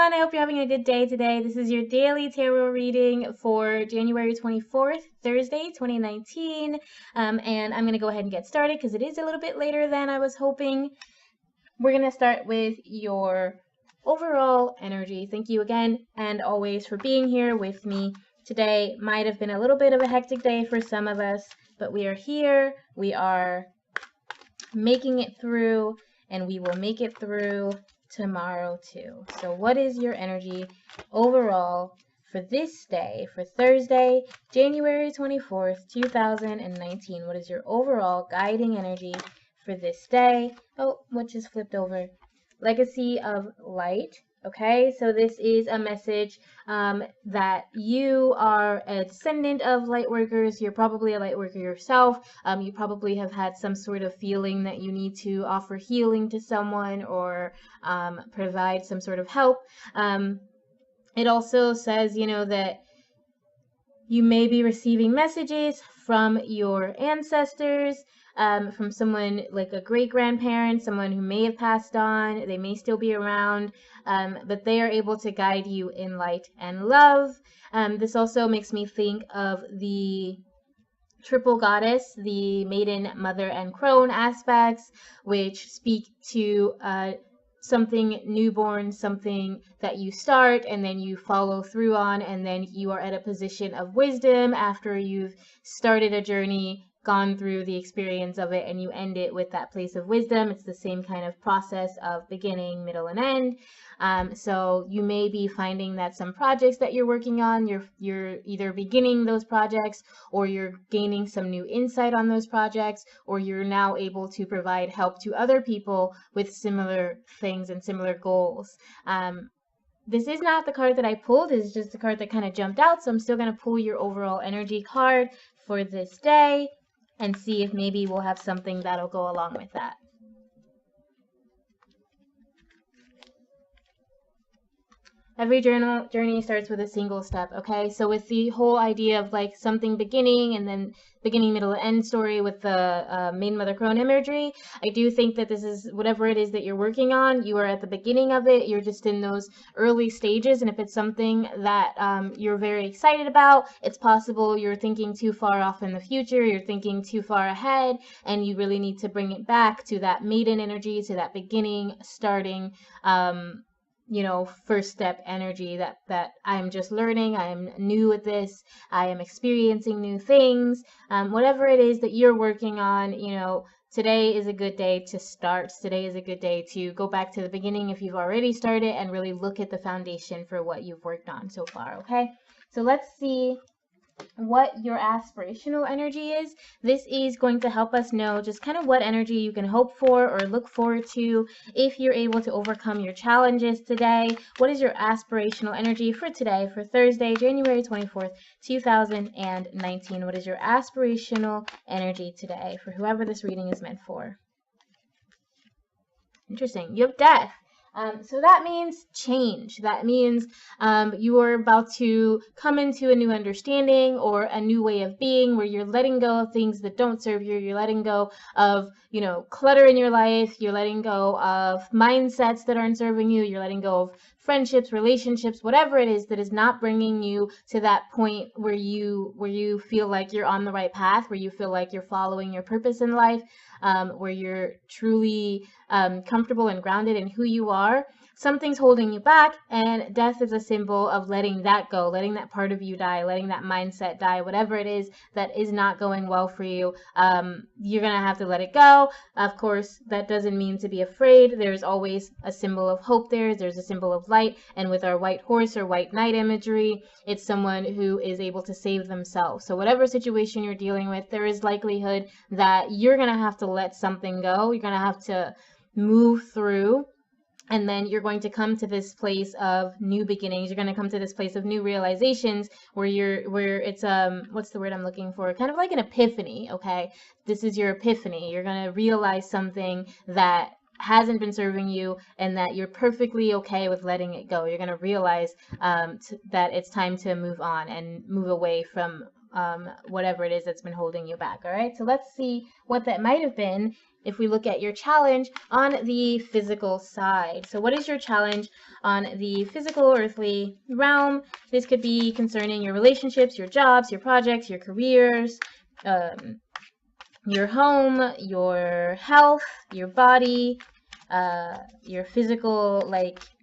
everyone. I hope you're having a good day today. This is your daily tarot reading for January 24th, Thursday, 2019. And I'm going to go ahead and get started because it is a little bit later than I was hoping. We're going to start with your overall energy. Thank you again and always for being here with me. Today might have been a little bit of a hectic day for some of us, but we are here. We are making it through, and we will make it through tomorrow too. So what is your energy overall for this day, for Thursday, January 24th, 2019? What is your overall guiding energy for this day? Oh, what just flipped over? Legacy of light. Okay, so this is a message that you are a descendant of light workers. You're probably a light worker yourself. You probably have had some sort of feeling that you need to offer healing to someone or provide some sort of help. It also says, that you may be receiving messages from your ancestors, from someone like a great-grandparent, someone who may have passed on. They may still be around, but they are able to guide you in light and love. This also makes me think of the triple goddess, the maiden, mother, and crone aspects, which speak to something newborn, something that you start and then you follow through on, and then you are at a position of wisdom after you've started a journey, gone through the experience of it, and you end it with that place of wisdom. It's the same kind of process of beginning, middle, and end. So you may be finding that some projects that you're working on, you're either beginning those projects, or you're gaining some new insight on those projects, or you're now able to provide help to other people with similar things and similar goals. This is not the card that I pulled. This is just the card that kind of jumped out. So I'm still going to pull your overall energy card for this day and see if maybe we'll have something that'll go along with that. Every journey starts with a single step, okay? So with the whole idea of like something beginning and then beginning, middle, and end story with the maiden, mother, crone imagery, I do think that this is whatever it is that you're working on, you are at the beginning of it, you're just in those early stages, and if it's something that you're very excited about, it's possible you're thinking too far off in the future, you're thinking too far ahead, and you really need to bring it back to that maiden energy, to that beginning, starting, first step energy that I'm just learning, I am new at this, I am experiencing new things, whatever it is that you're working on, today is a good day to start. Today is a good day to go back to the beginning if you've already started and really look at the foundation for what you've worked on so far, okay? So let's see what your aspirational energy is. This is going to help us know just kind of what energy you can hope for or look forward to if you're able to overcome your challenges today. What is your aspirational energy for today, for Thursday, January 24th, 2019? What is your aspirational energy today for whoever this reading is meant for? Interesting. You have death. So that means change. That means you are about to come into a new understanding or a new way of being where you're letting go of things that don't serve you. You're letting go of, clutter in your life. You're letting go of mindsets that aren't serving you. You're letting go of friendships, relationships, whatever it is that is not bringing you to that point where you feel like you're on the right path, where you feel like you're following your purpose in life, where you're truly comfortable and grounded in who you are. Something's holding you back, and death is a symbol of letting that go, letting that part of you die, letting that mindset die, whatever it is that is not going well for you. You're going to have to let it go. Of course, that doesn't mean to be afraid. There's always a symbol of hope there. There's a symbol of light, and with our white horse or white knight imagery, it's someone who is able to save themselves. So whatever situation you're dealing with, there is likelihood that you're going to have to let something go. You're going to have to move through, and then you're going to come to this place of new beginnings. You're going to come to this place of new realizations where it's what's the word I'm looking for? Kind of like an epiphany, okay? This is your epiphany. You're going to realize something that hasn't been serving you and that you're perfectly okay with letting it go. You're going to realize that it's time to move on and move away from whatever it is that's been holding you back. All right, so let's see what that might have been if we look at your challenge on the physical side. So what is your challenge on the physical earthly realm? This could be concerning your relationships, your jobs, your projects, your careers, your home, your health, your body, your physical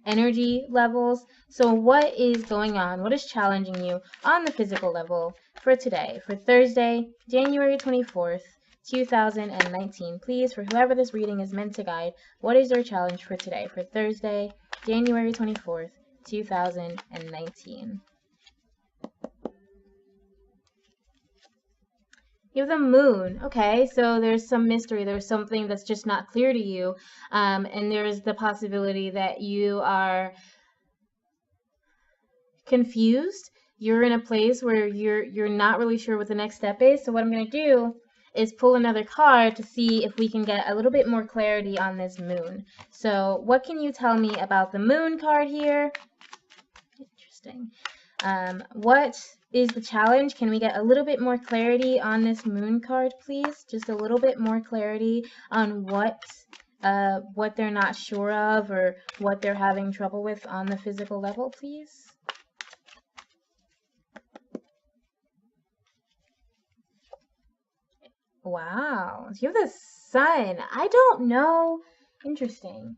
energy levels. So what is going on? What is challenging you on the physical level for today, for Thursday, January 24th, 2019? Please, for whoever this reading is meant to guide, what is your challenge for today, for Thursday, January 24th, 2019? You have the moon. Okay, so there's some mystery. There's something that's just not clear to you. And there's the possibility that you are confused. You're in a place where you're not really sure what the next step is. So what I'm going to do is pull another card to see if we can get a little bit more clarity on this moon. So what can you tell me about the moon card here? Interesting. What is the challenge? Can we get a little bit more clarity on this moon card, please? Just a little bit more clarity on what they're not sure of or what they're having trouble with on the physical level, please. Wow, you have the sun. I don't know. Interesting.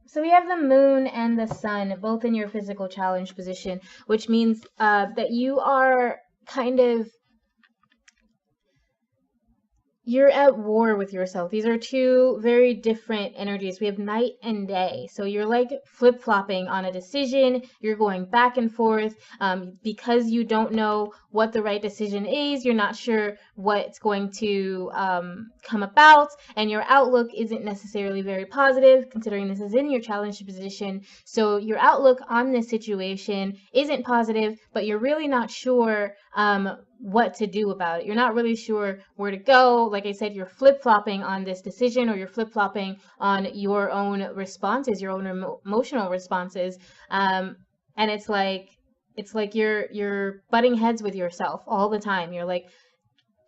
So we have the moon and the sun both in your physical challenge position, which means that you are kind of, you're at war with yourself. These are two very different energies. We have night and day. So you're like flip-flopping on a decision. You're going back and forth because you don't know what the right decision is. You're not sure what's going to come about. And your outlook isn't necessarily very positive, considering this is in your challenge position. So your outlook on this situation isn't positive, but you're really not sure what to do about it. You're not really sure where to go. Like I said, you're flip-flopping on this decision, or you're flip-flopping on your own responses, your own emotional responses. And it's like you're butting heads with yourself all the time. You're like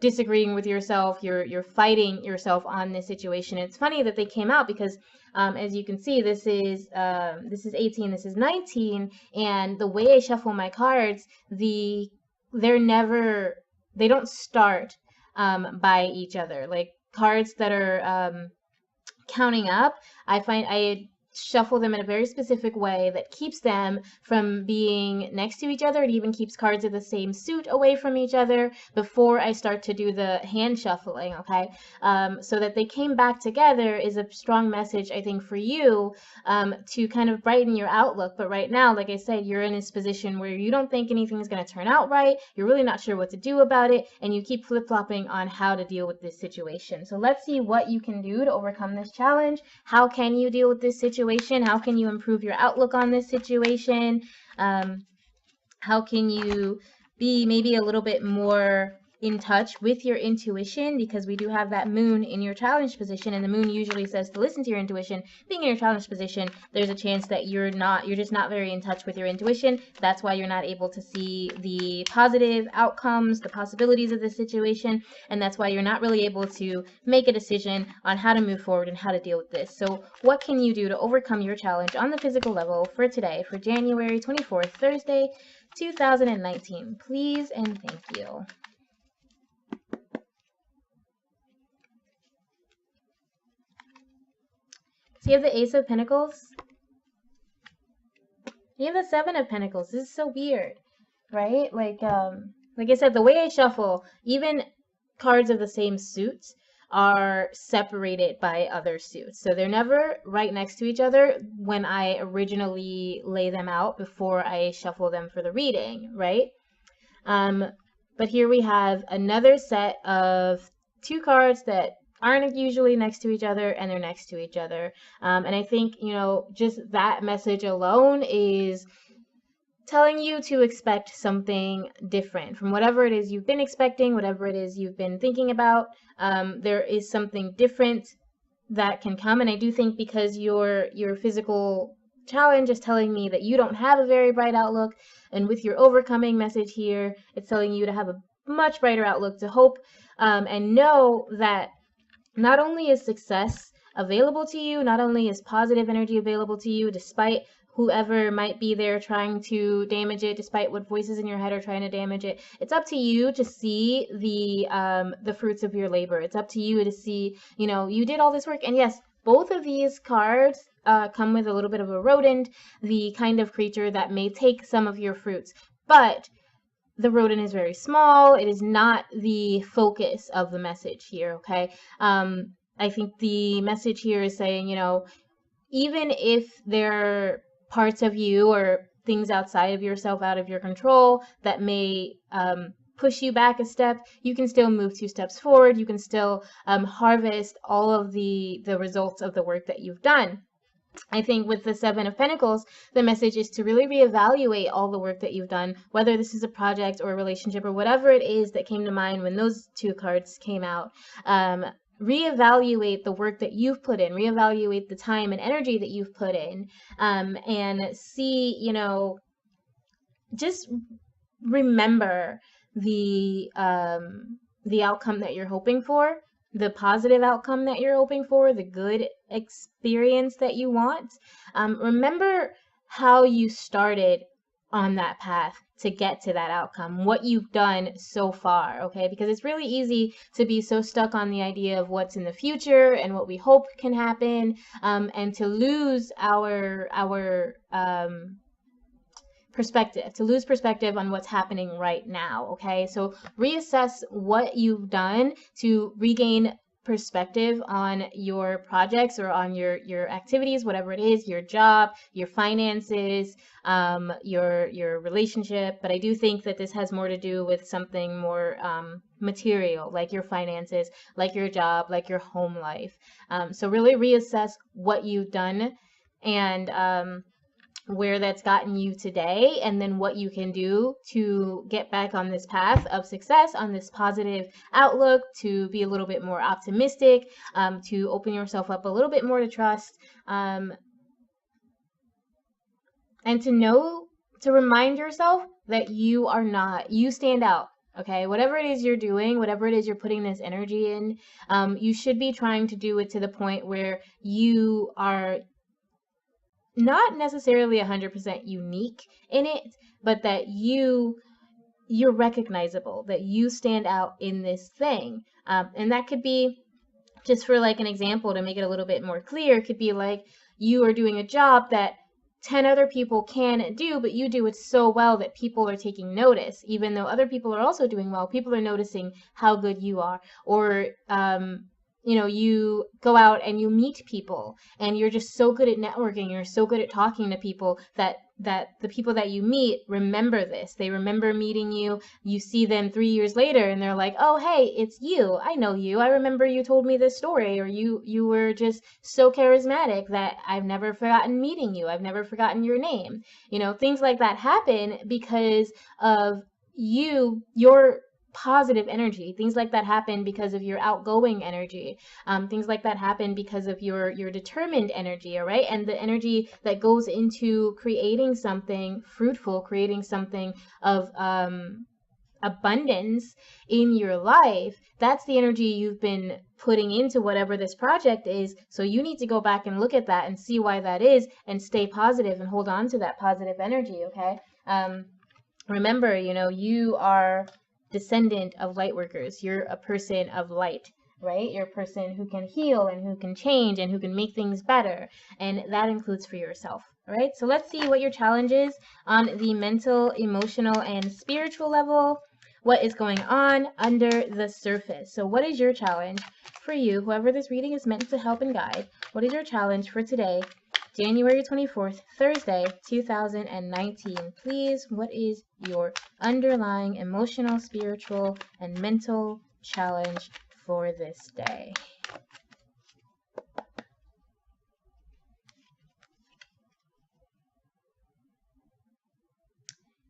disagreeing with yourself. You're fighting yourself on this situation. It's funny that they came out because as you can see, this is 18, this is 19, and the way I shuffle my cards, they don't start by each other. Like cards that are counting up, I find I shuffle them in a very specific way that keeps them from being next to each other. It even keeps cards of the same suit away from each other before I start to do the hand shuffling, okay? So that they came back together is a strong message, I think, for you to kind of brighten your outlook. But right now, like I said, you're in this position where you don't think anything's going to turn out right. You're really not sure what to do about it, and you keep flip-flopping on how to deal with this situation. So let's see what you can do to overcome this challenge. How can you deal with this situation? How can you improve your outlook on this situation? How can you be maybe a little bit more in touch with your intuition, because we do have that moon in your challenge position, and the moon usually says to listen to your intuition. Being in your challenge position, there's a chance that you're just not very in touch with your intuition. That's why you're not able to see the positive outcomes, the possibilities of the situation, and that's why you're not really able to make a decision on how to move forward and how to deal with this. So what can you do to overcome your challenge on the physical level for today, for January 24th, Thursday, 2019? Please and thank you. So you have the Ace of Pentacles. You have the Seven of Pentacles. This is so weird, right? Like I said, the way I shuffle, even cards of the same suits are separated by other suits. So they're never right next to each other when I originally lay them out before I shuffle them for the reading, right? But here we have another set of two cards that aren't usually next to each other, and they're next to each other. And I think, just that message alone is telling you to expect something different from whatever it is you've been expecting, whatever it is you've been thinking about. There is something different that can come. And I do think because your physical challenge is telling me that you don't have a very bright outlook, and with your overcoming message here, it's telling you to have a much brighter outlook, to hope and know that not only is success available to you, not only is positive energy available to you, despite whoever might be there trying to damage it, despite what voices in your head are trying to damage it, it's up to you to see the fruits of your labor. It's up to you to see, you know, you did all this work. And yes, both of these cards come with a little bit of a rodent, the kind of creature that may take some of your fruits. But the rodent is very small. It is not the focus of the message here, okay? I think the message here is saying, you know, even if there are parts of you or things outside of yourself, out of your control, that may push you back a step, you can still move 2 steps forward. You can still harvest all of the results of the work that you've done. I think with the Seven of Pentacles, the message is to really reevaluate all the work that you've done, whether this is a project or a relationship or whatever it is that came to mind when those 2 cards came out. Reevaluate the work that you've put in, reevaluate the time and energy that you've put in, and see, you know, just remember the outcome that you're hoping for, the positive outcome that you're hoping for, the good experience that you want. Remember how you started on that path to get to that outcome, what you've done so far, okay? Because it's really easy to be so stuck on the idea of what's in the future and what we hope can happen, and to lose our perspective, to lose perspective on what's happening right now, okay? So reassess what you've done to regain perspective on your projects or on your activities, whatever it is, your job, your finances, your relationship. But I do think that this has more to do with something more material, like your finances, like your job, like your home life. So really reassess what you've done and where that's gotten you today, and then what you can do to get back on this path of success, on this positive outlook, to be a little bit more optimistic, to open yourself up a little bit more to trust, and to remind yourself that you stand out. Okay, whatever it is you're doing, whatever it is you're putting this energy in, you should be trying to do it to the point where you are not necessarily 100% unique in it, but that you're recognizable, that you stand out in this thing. And that could be, just for like an example to make it a little bit more clear, could be like you are doing a job that 10 other people can do, but you do it so well that people are taking notice. Even though other people are also doing well, people are noticing how good you are. Or you know, you go out and you meet people and you're just so good at networking, you're so good at talking to people that the people that you meet remember this. They remember meeting you. You see them 3 years later and they're like, oh, hey, it's you. I know you. I remember you told me this story, or you were just so charismatic that I've never forgotten meeting you. I've never forgotten your name. You know, things like that happen because of your positive energy. Things like that happen because of your outgoing energy. Things like that happen because of your determined energy, all right? And the energy that goes into creating something fruitful, creating something of abundance in your life. That's the energy you've been putting into whatever this project is. So you need to go back and look at that and see why that is, and stay positive and hold on to that positive energy, okay? Remember, you know, you are descendant of light workers. You're a person of light, right? You're a person who can heal and who can change and who can make things better. And that includes for yourself. All right. So let's see what your challenge is on the mental, emotional, and spiritual level. What is going on under the surface? So what is your challenge for you? Whoever this reading is meant to help and guide. What is your challenge for today, January 24th, Thursday, 2019. Please, what is your underlying emotional, spiritual, and mental challenge for this day?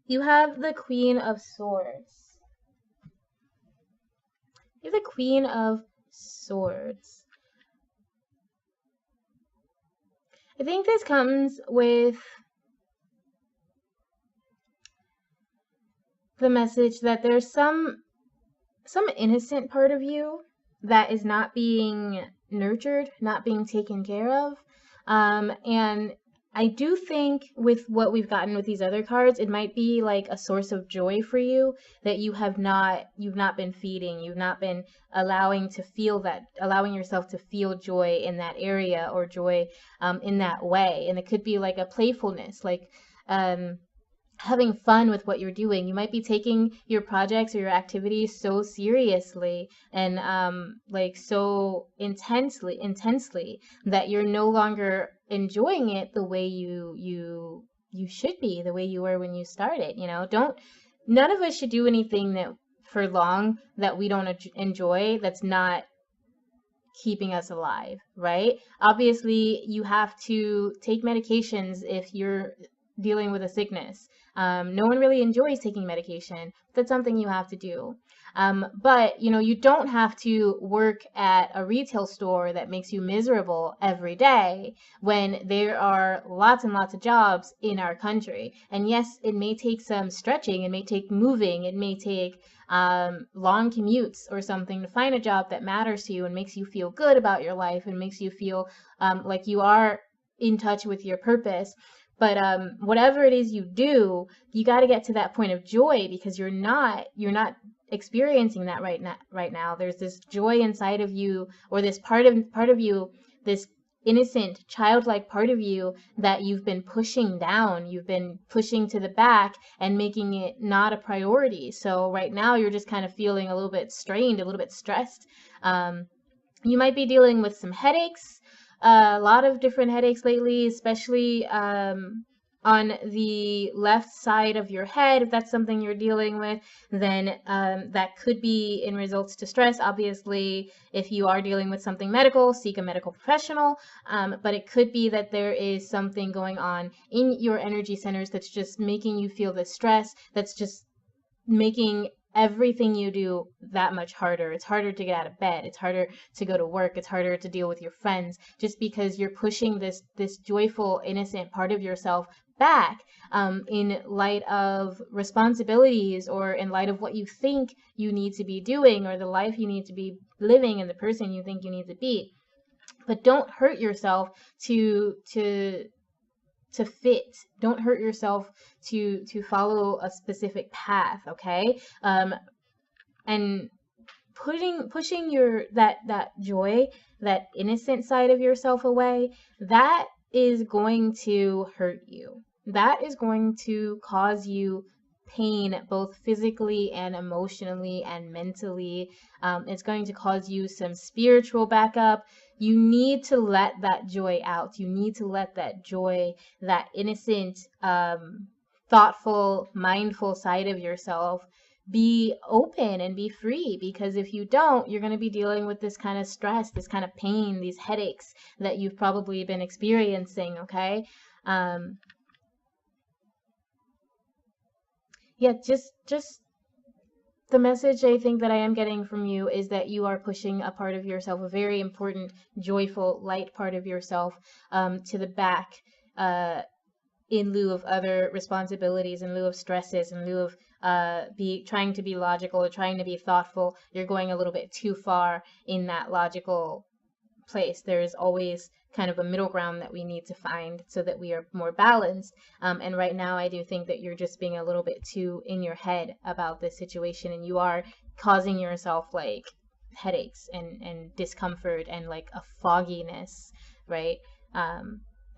You have the Queen of Swords. You have the Queen of Swords. I think this comes with the message that there's some innocent part of you that is not being nurtured, not being taken care of. And I do think with what we've gotten with these other cards, it might be like a source of joy for you that you've not been feeding, you've not been allowing yourself to feel joy in that area, or joy in that way. And it could be like a playfulness, like um, having fun with what you're doing. You might be taking your projects or your activities so seriously and like so intensely that you're no longer enjoying it the way you should be, the way you were when you started. Don't None of us should do anything that for long that we don't enjoy, that's not keeping us alive, right? Obviously, you have to take medications if you're dealing with a sickness. No one really enjoys taking medication. That's something you have to do. But you don't have to work at a retail store that makes you miserable every day when there are lots and lots of jobs in our country. And yes, it may take some stretching, it may take moving, it may take long commutes or something to find a job that matters to you and makes you feel good about your life and makes you feel like you are in touch with your purpose. But whatever it is you do, you got to get to that point of joy, because you're not experiencing that right now. There's this joy inside of you, or this part of you, this innocent, childlike part of you that you've been pushing down, you've been pushing to the back and making it not a priority. So right now you're just kind of feeling a little bit strained, a little bit stressed. You might be dealing with some headaches, a lot of different headaches lately, especially on the left side of your head. If that's something you're dealing with, then that could be in results to stress. Obviously, if you are dealing with something medical, seek a medical professional. But it could be that there is something going on in your energy centers that's just making you feel this stress, that's just making everything you do that much harder. It's harder to get out of bed. It's harder to go to work. It's harder to deal with your friends, just because you're pushing this joyful, innocent part of yourself back in light of responsibilities, or in light of what you think you need to be doing, or the life you need to be living, and the person you think you need to be. But don't hurt yourself to fit. Don't hurt yourself to follow a specific path, okay? And pushing your that joy, that innocent side of yourself away, that is going to hurt you. That is going to cause you pain, both physically and emotionally and mentally. It's going to cause you some spiritual backup. You need to let that joy out. You need to let that joy, that innocent, thoughtful, mindful side of yourself be open and be free, because if you don't, you're going to be dealing with this kind of stress, this kind of pain, these headaches that you've probably been experiencing, okay? Yeah, just the message I think that I am getting from you is that you are pushing a part of yourself, a very important, joyful, light part of yourself, to the back, in lieu of other responsibilities, in lieu of stresses, in lieu of trying to be logical or trying to be thoughtful. You're going a little bit too far in that logical place. There's always kind of a middle ground that we need to find so that we are more balanced. And right now, I do think that you're just being a little bit too in your head about this situation, and you are causing yourself like headaches and discomfort and like a fogginess, right?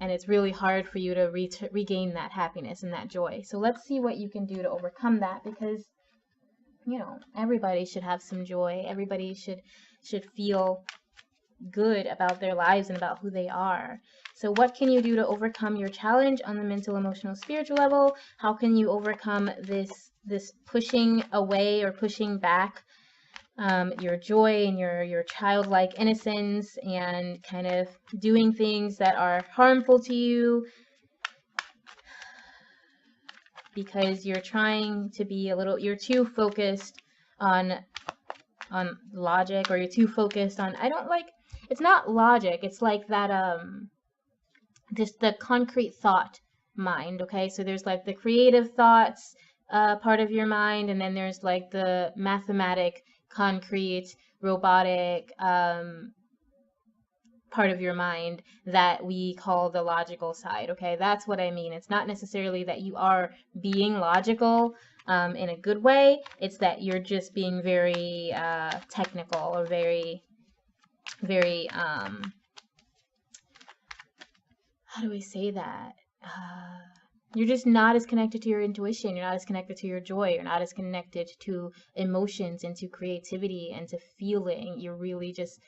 And it's really hard for you to regain that happiness and that joy. So let's see what you can do to overcome that, because everybody should have some joy. Everybody should feel good about their lives and about who they are. So what can you do to overcome your challenge on the mental, emotional, spiritual level? How can you overcome this pushing away or pushing back your joy and your childlike innocence, and kind of doing things that are harmful to you because you're trying to be you're too focused on logic, or you're too focused on, it's not logic, it's like that just the concrete thought mind, okay? So there's like the creative thoughts part of your mind, and then there's like the mathematic, concrete, robotic part of your mind that we call the logical side. Okay, that's what I mean. It's not necessarily that you are being logical in a good way. It's that you're just being very technical, or very how do I say that? You're just not as connected to your intuition. You're not as connected to your joy. You're not as connected to emotions and to creativity and to feeling. You're really just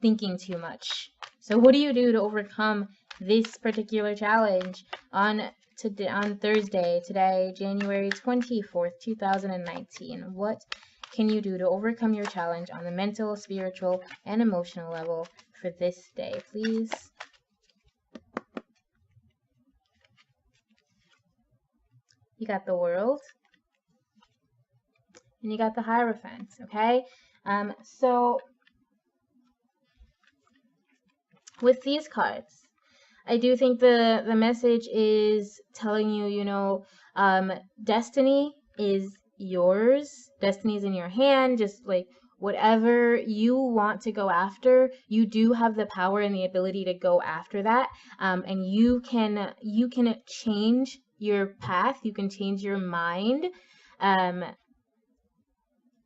thinking too much. So what do you do to overcome this particular challenge on Thursday, today, January 24th, 2019? What can you do to overcome your challenge on the mental, spiritual, and emotional level for this day, please? You got the World, and you got the Hierophant, okay? So with these cards, I do think the message is telling you, you know, destiny is yours. Destiny is in your hand. Just like whatever you want to go after, you do have the power and the ability to go after that. And you can change your path. You can change your mind.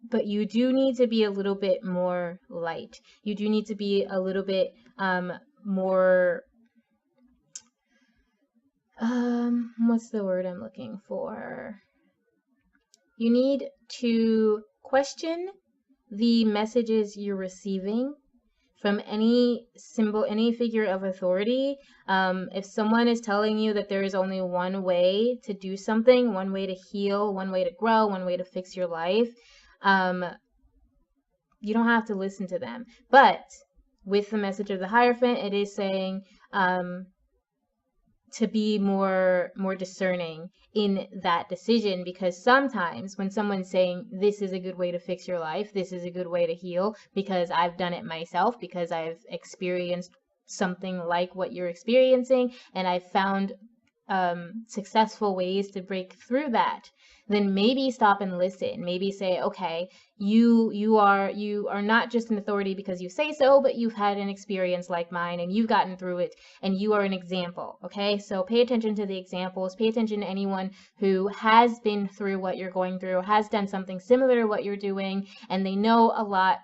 But you do need to be a little bit more light. You do need to be a little bit more, what's the word I'm looking for? You need to question the messages you're receiving from any symbol, any figure of authority. If someone is telling you that there is only one way to do something, one way to heal, one way to grow, one way to fix your life, you don't have to listen to them. But with the message of the Hierophant, it is saying to be more discerning in that decision, because sometimes when someone's saying this is a good way to fix your life, this is a good way to heal, because I've done it myself, because I've experienced something like what you're experiencing, and I've found successful ways to break through that, then maybe stop and listen. Maybe say, okay, you are not just an authority because you say so, but you've had an experience like mine and you've gotten through it, and you are an example. Okay, so pay attention to the examples. Pay attention to anyone who has been through what you're going through, has done something similar to what you're doing, and they know a lot.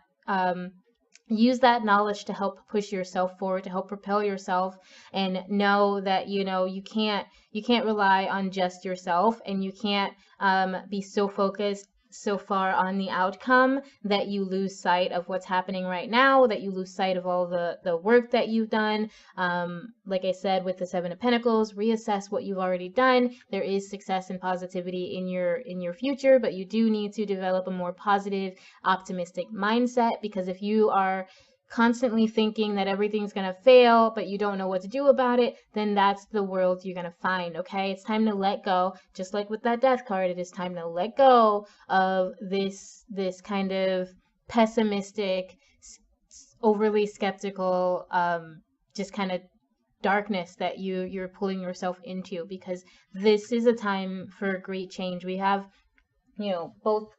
Use that knowledge to help push yourself forward, to help propel yourself, and know that, you know, you can't rely on just yourself, and you can't be so focused so far on the outcome that you lose sight of what's happening right now, that you lose sight of all the work that you've done. Like I said, with the Seven of Pentacles, reassess what you've already done. There is success and positivity in your future, but you do need to develop a more positive, optimistic mindset, because if you are constantly thinking that everything's going to fail, but you don't know what to do about it, then that's the world you're going to find, okay? It's time to let go. Just like with that Death card, it is time to let go of this kind of pessimistic, overly skeptical, just kind of darkness that you're pulling yourself into, because this is a time for great change. We have, you know,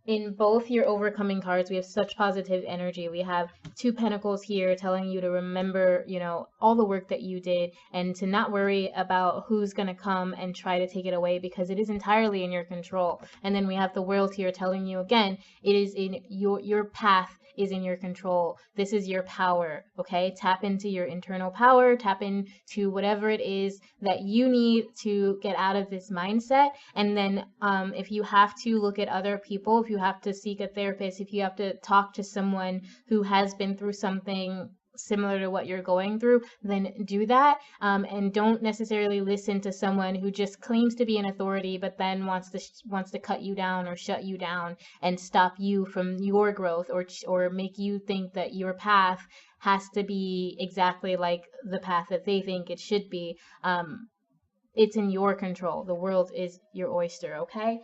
in both your overcoming cards, we have such positive energy. We have Two Pentacles here telling you to remember, you know, all the work that you did, and to not worry about who's going to come and try to take it away, because it is entirely in your control. And then we have the World here telling you again, it is in your path is in your control. This is your power, okay? Tap into your internal power, tap into whatever it is that you need to get out of this mindset. And then if you have to look at other people, if you have to seek a therapist, if you have to talk to someone who has been through something similar to what you're going through, then do that. And don't necessarily listen to someone who just claims to be an authority, but then wants to cut you down or shut you down and stop you from your growth, or make you think that your path has to be exactly like the path that they think it should be. It's in your control. The world is your oyster, okay?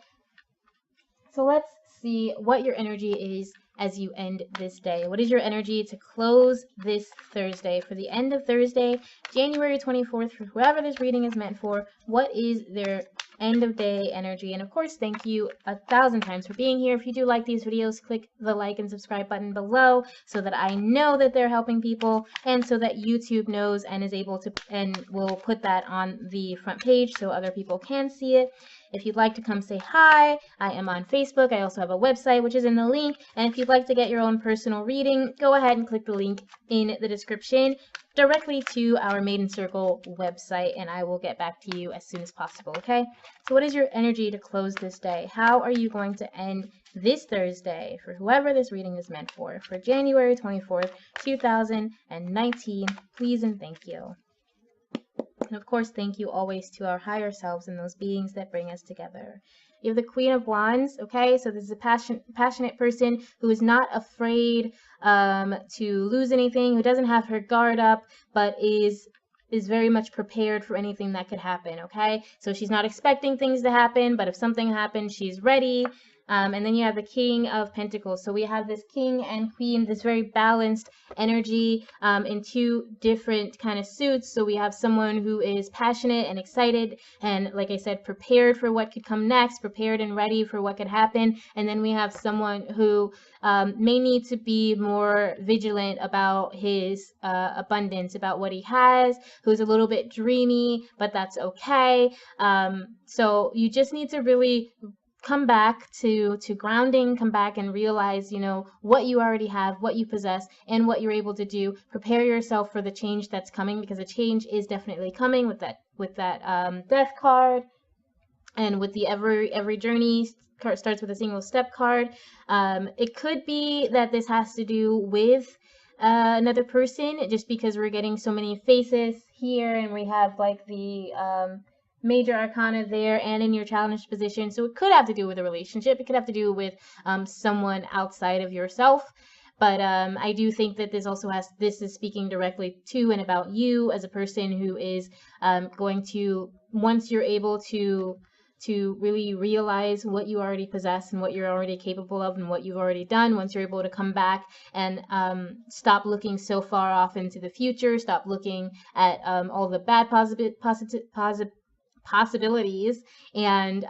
So let's see what your energy is as you end this day. What is your energy to close this Thursday? For the end of Thursday, January 24th, for whoever this reading is meant for, what is their end of day energy. And of course, thank you 1,000 times for being here. If you do like these videos, click the like and subscribe button below so that I know that they're helping people, and so that YouTube knows and is able to and will put that on the front page so other people can see it. If you'd like to come say hi, I am on Facebook. I also have a website, which is in the link. And if you'd like to get your own personal reading, go ahead and click the link in the description directly to our Maiden Circle website, and I will get back to you as soon as possible, okay? So what is your energy to close this day? How are you going to end this Thursday for whoever this reading is meant for January 24th, 2019? Please and thank you. And of course, thank you always to our higher selves and those beings that bring us together. You have the Queen of Wands, okay? So this is a passionate person who is not afraid to lose anything, who doesn't have her guard up, but is very much prepared for anything that could happen, okay? So she's not expecting things to happen, but if something happens, she's ready. And then you have the King of Pentacles. So we have this King and Queen, this very balanced energy in two different kind of suits. So we have someone who is passionate and excited and, like I said, prepared for what could come next, prepared and ready for what could happen. And then we have someone who may need to be more vigilant about his abundance, about what he has, who's a little bit dreamy, but that's okay. So you just need to really come back to grounding, come back and realize, you know, what you already have, what you possess, and what you're able to do. Prepare yourself for the change that's coming, because a change is definitely coming with that death card, and with the every journey card starts with a single step card. It could be that this has to do with another person, just because we're getting so many faces here, and we have like the Major Arcana there and in your challenged position. So it could have to do with a relationship. It could have to do with someone outside of yourself. But I do think that this is speaking directly to and about you as a person who is going to, once you're able to really realize what you already possess and what you're already capable of and what you've already done, once you're able to come back and stop looking so far off into the future, stop looking at all the bad possibilities, and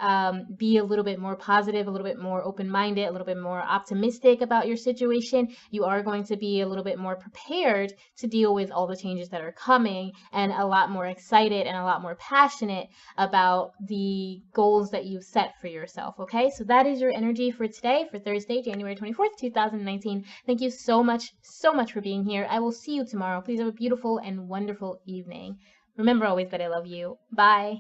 be a little bit more positive, a little bit more open-minded, a little bit more optimistic about your situation, you are going to be a little bit more prepared to deal with all the changes that are coming, and a lot more excited and a lot more passionate about the goals that you've set for yourself, okay? So that is your energy for today, for Thursday, January 24th, 2019. Thank you so much for being here. I will see you tomorrow. Please have a beautiful and wonderful evening. Remember always that I love you. Bye.